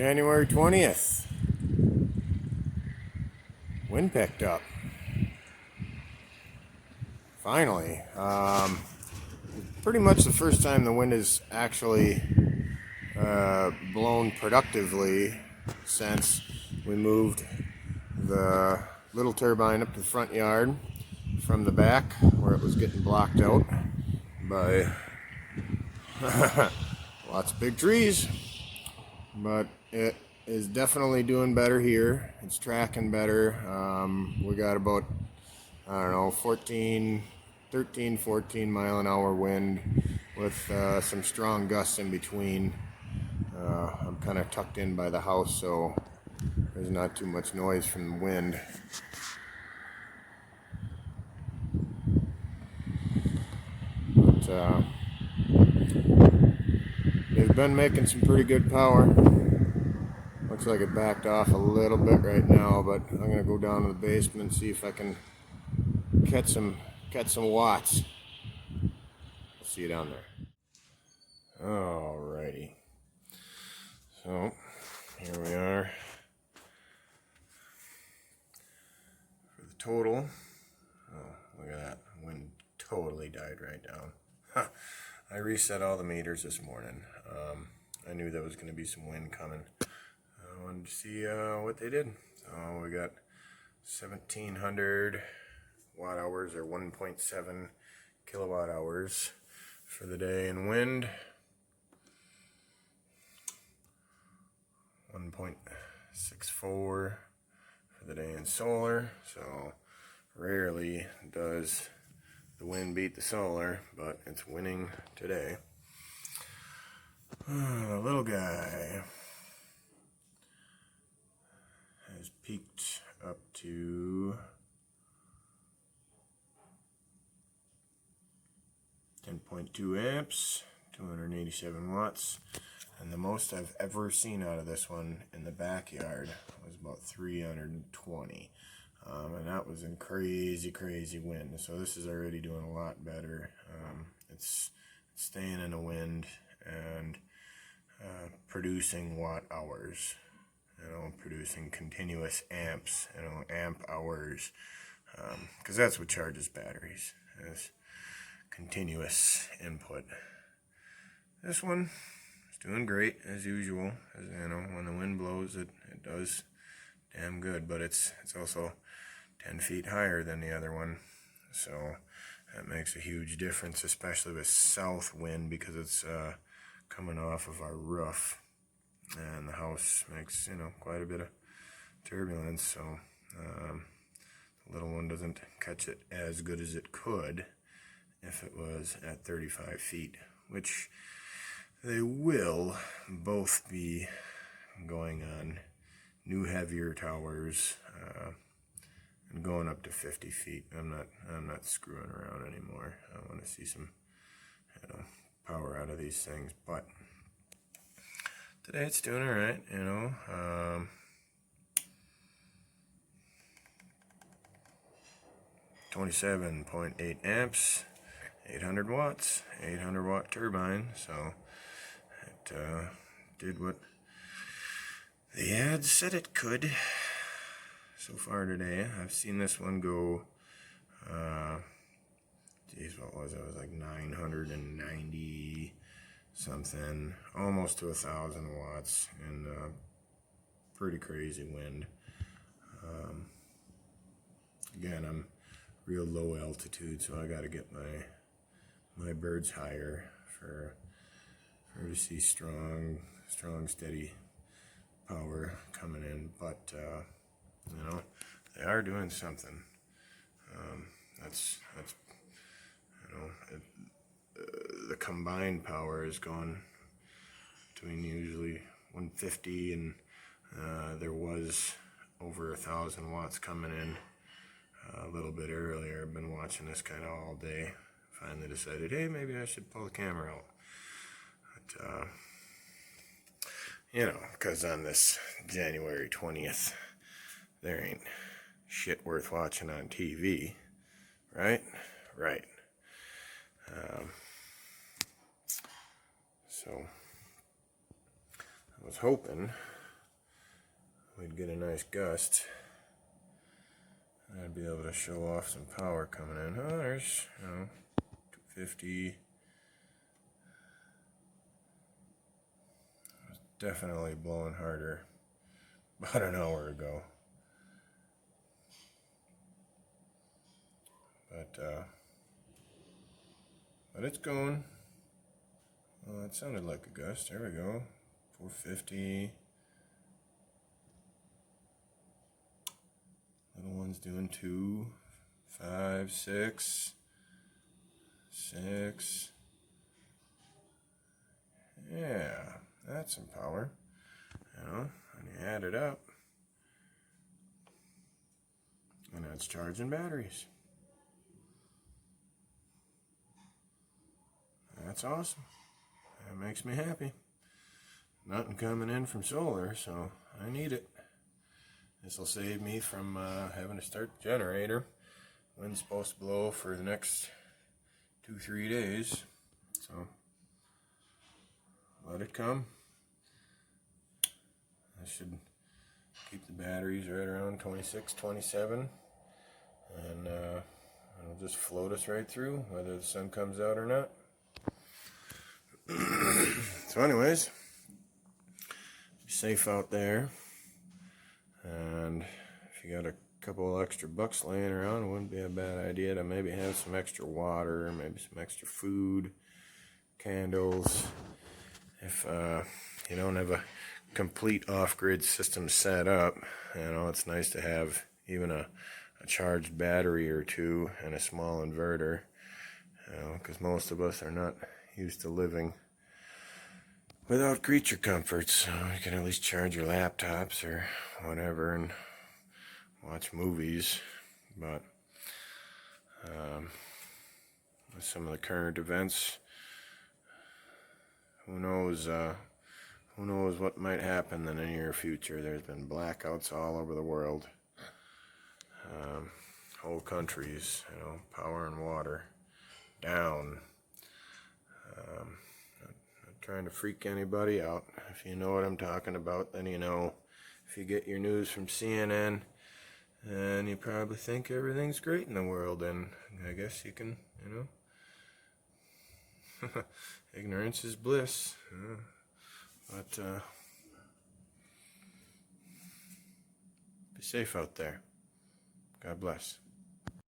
January 20th. Wind picked up. Finally. Pretty much the first time the wind has actually blown productively since we moved the little turbine up to the front yard from the back where it was getting blocked out by lots of big trees. But it is definitely doing better here. It's tracking better. We got about, I don't know, 13, 14 mile an hour wind with some strong gusts in between. I'm kind of tucked in by the house, so there's not too much noise from the wind. But they've been making some pretty good power. Looks like it backed off a little bit right now, but I'm gonna go down to the basement and see if I can catch some watts. See you down there. Alrighty. So here we are for the total. Oh, look at that. Wind totally died right down. Huh. I reset all the meters this morning. I knew there was going to be some wind coming. I wanted to see what they did. So we got 1700 watt hours, or 1.7 kilowatt hours for the day in wind. 1.64 for the day in solar. So rarely does the wind beat the solar, but it's winning today. The little guy has peaked up to 10.2 amps, 287 watts, and the most I've ever seen out of this one in the backyard was about 320. And that was in crazy wind. So this is already doing a lot better. It's staying in the wind and producing watt hours. Producing continuous amps, amp hours, because that's what charges batteries, is continuous input. This one is doing great as usual. As when the wind blows, it does damn good, but it's also 10 feet higher than the other one, so that makes a huge difference, especially with south wind, because it's coming off of our roof, and the house makes quite a bit of turbulence, so the little one doesn't catch it as good as it could if it was at 35 feet, which they will both be going on new heavier towers, and going up to 50 feet. I'm not screwing around anymore. I want to see some power out of these things, but today it's doing all right. 27.8 amps, 800 watts, 800 watt turbine. So it did what the ads said it could. So far today, I've seen this one go, what was it? It was like 990 something, almost to 1,000 watts, and pretty crazy wind. Again, I'm real low altitude, so I got to get my birds higher for to see strong, steady power coming in, but they are doing something. That's the combined power is going between usually 150 and there was over 1,000 watts coming in a little bit earlier. I've been watching this kind of all day. Finally decided, hey, maybe I should pull the camera out. But because on this January 20th, there ain't shit worth watching on TV, right? Right. So I was hoping we'd get a nice gust. I'd be able to show off some power coming in. Oh, there's, 250. It's definitely blowing harder about an hour ago. But it's going. Well, that sounded like a gust. There we go. 450. Little one's doing 2, 5, 6, 6. Yeah, that's some power. And you add it up, and that's charging batteries. That's awesome. That makes me happy. Nothing coming in from solar, so I need it. This will save me from having to start the generator. Wind's supposed to blow for the next 2-3 days, so let it come. I should keep the batteries right around 26, 27, and it'll just float us right through, whether the sun comes out or not. So anyways, be safe out there, and if you got a couple extra bucks laying around, it wouldn't be a bad idea to maybe have some extra water, maybe some extra food, candles. If you don't have a complete off-grid system set up, it's nice to have even a charged battery or two and a small inverter, because most of us are not used to living without creature comforts, so you can at least charge your laptops or whatever and watch movies. But with some of the current events, who knows what might happen in the near future. There's been blackouts all over the world, whole countries, power and water down. Not trying to freak anybody out. If you know what I'm talking about, then you know. If you get your news from CNN, then you probably think everything's great in the world, and I guess you can, ignorance is bliss. But be safe out there. God bless.